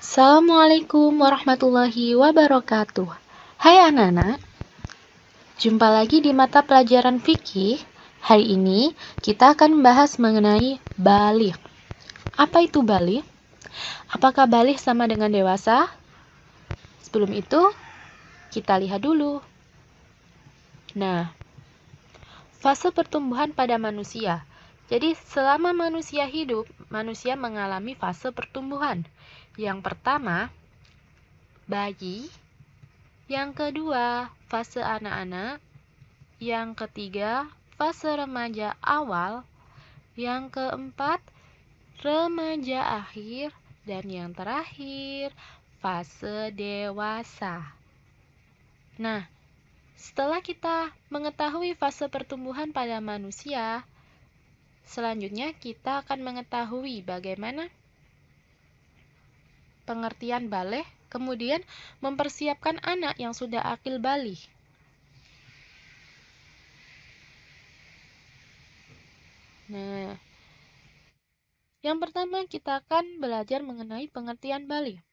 Assalamualaikum warahmatullahi wabarakatuh. Hai anak-anak, jumpa lagi di mata pelajaran fikih. Hari ini kita akan membahas mengenai baligh. Apa itu baligh? Apakah baligh sama dengan dewasa? Sebelum itu, kita lihat dulu. Nah, fase pertumbuhan pada manusia. Jadi, selama manusia hidup, manusia mengalami fase pertumbuhan. Yang pertama, bayi. Yang kedua, fase anak-anak. Yang ketiga, fase remaja awal. Yang keempat, remaja akhir. Dan yang terakhir, fase dewasa. Nah, setelah kita mengetahui fase pertumbuhan pada manusia, selanjutnya kita akan mengetahui bagaimana pengertian baligh, kemudian mempersiapkan anak yang sudah akil baligh. Nah, yang pertama kita akan belajar mengenai pengertian baligh.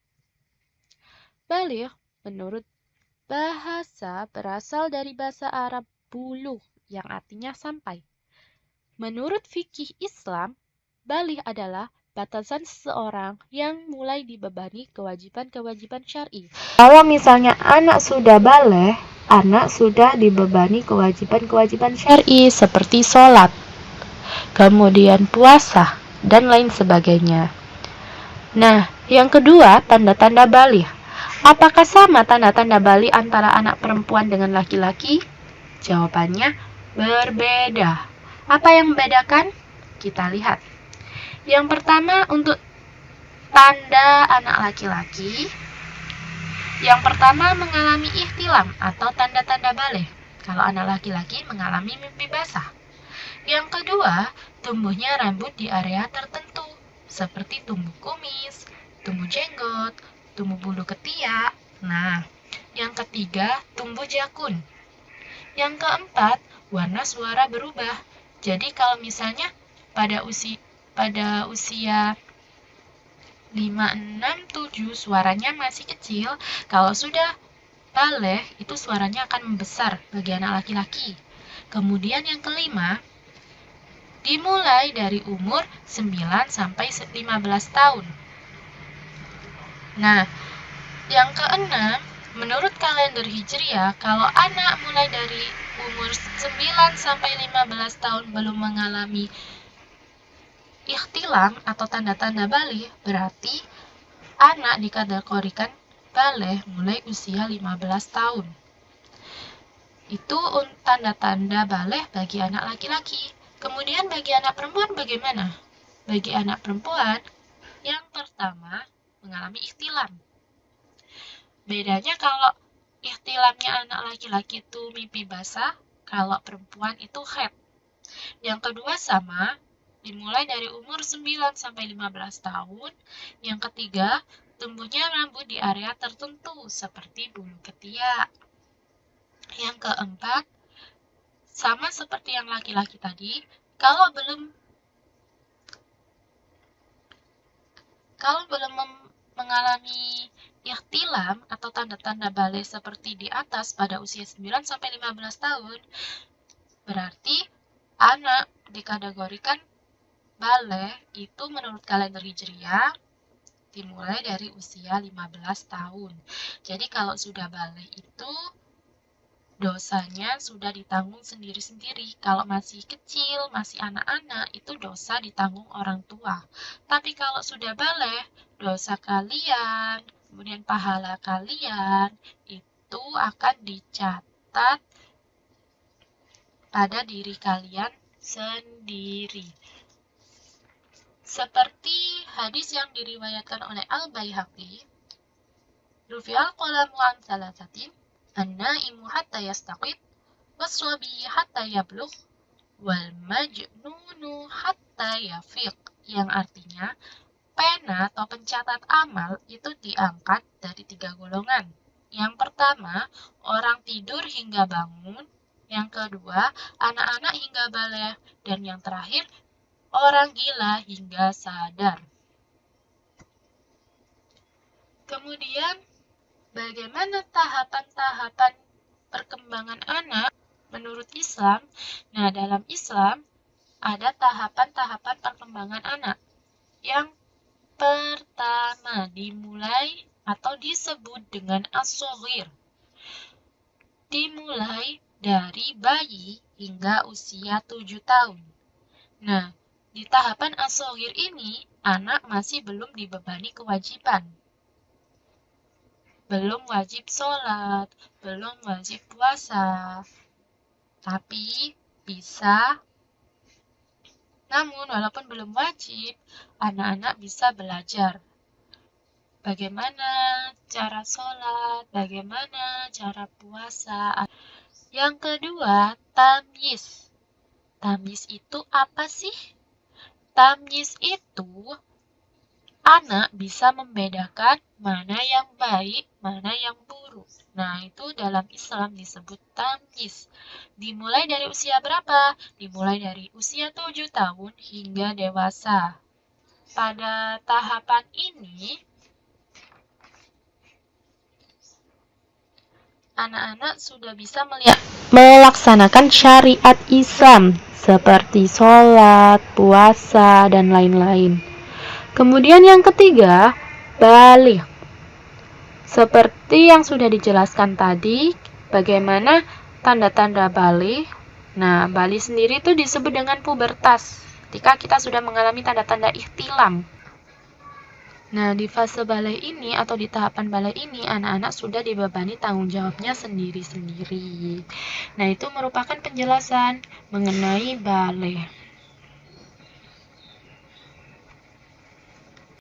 Baligh menurut bahasa berasal dari bahasa Arab bulugh yang artinya sampai. Menurut fikih Islam, baligh adalah batasan seseorang yang mulai dibebani kewajiban-kewajiban syar'i. Kalau misalnya anak sudah baligh, anak sudah dibebani kewajiban-kewajiban syar'i seperti sholat, kemudian puasa, dan lain sebagainya. Nah, yang kedua, tanda-tanda baligh. Apakah sama tanda-tanda baligh antara anak perempuan dengan laki-laki? Jawabannya berbeda. Apa yang membedakan? Kita lihat. Yang pertama, untuk tanda anak laki-laki, yang pertama mengalami ihtilam atau tanda-tanda baligh. Kalau anak laki-laki mengalami mimpi basah. Yang kedua, tumbuhnya rambut di area tertentu, seperti tumbuh kumis, tumbuh jenggot, tumbuh bulu ketiak. Nah, yang ketiga, tumbuh jakun. Yang keempat, warna suara berubah. Jadi kalau misalnya pada usia 5, 6, 7 suaranya masih kecil, kalau sudah baligh itu suaranya akan membesar bagi anak laki-laki. Kemudian yang kelima, dimulai dari umur 9 sampai 15 tahun. Nah, yang keenam, menurut kalender Hijriah, kalau anak mulai dari umur 9 sampai 15 tahun belum mengalami ikhtilam atau tanda-tanda baligh, berarti anak dikategorikan baligh mulai usia 15 tahun. Itu tanda-tanda baligh bagi anak laki-laki. Kemudian bagi anak perempuan bagaimana? Bagi anak perempuan, yang pertama mengalami ikhtilam. Bedanya kalau ikhtilamnya anak laki-laki itu mimpi basah, kalau perempuan itu haid. Yang kedua sama, dimulai dari umur 9 sampai 15 tahun. Yang ketiga, tumbuhnya rambut di area tertentu seperti bulu ketiak. Yang keempat, sama seperti yang laki-laki tadi, kalau belum mengalami ikhtilam atau tanda-tanda baligh seperti di atas pada usia 9 sampai 15 tahun, berarti anak dikategorikan baligh itu menurut kalender Hijriah dimulai dari usia 15 tahun. Jadi kalau sudah baligh itu dosanya sudah ditanggung sendiri-sendiri. Kalau masih kecil, masih anak-anak, itu dosa ditanggung orang tua. Tapi kalau sudah baligh, dosa kalian, kemudian pahala kalian, itu akan dicatat pada diri kalian sendiri. Seperti hadis yang diriwayatkan oleh Al-Baihaqi, Rufi'al qalamu an thalathatin, an-naimu hatta yastaqid, was-sabi hatta yablugh, wal majnunu hatta yafiq, yang artinya pena atau pencatat amal itu diangkat dari 3 golongan. Yang pertama, orang tidur hingga bangun. Yang kedua, anak-anak hingga baligh. Dan yang terakhir, orang gila hingga sadar. Kemudian, bagaimana tahapan-tahapan perkembangan anak menurut Islam? Nah, dalam Islam ada tahapan-tahapan perkembangan anak. Yang pertama dimulai atau disebut dengan as-shaghir. Dimulai dari bayi hingga usia 7 tahun. Nah, di tahapan as-shaghir ini, anak masih belum dibebani kewajiban. Belum wajib sholat, belum wajib puasa. Tapi bisa, namun walaupun belum wajib, anak-anak bisa belajar. Bagaimana cara sholat, bagaimana cara puasa. Yang kedua, tamyiz. Tamyiz itu apa sih? Tamyiz itu anak bisa membedakan mana yang baik, mana yang buruk. Nah, itu dalam Islam disebut tamyiz. Dimulai dari usia berapa? Dimulai dari usia 7 tahun hingga dewasa. Pada tahapan ini, anak-anak sudah bisa melaksanakan syariat Islam seperti sholat, puasa, dan lain-lain. Kemudian yang ketiga, baligh. Seperti yang sudah dijelaskan tadi, bagaimana tanda-tanda baligh. Nah, baligh sendiri itu disebut dengan pubertas. Ketika kita sudah mengalami tanda-tanda ihtilam. Nah, di fase baligh ini atau di tahapan baligh ini, anak-anak sudah dibebani tanggung jawabnya sendiri-sendiri. Nah, itu merupakan penjelasan mengenai baligh.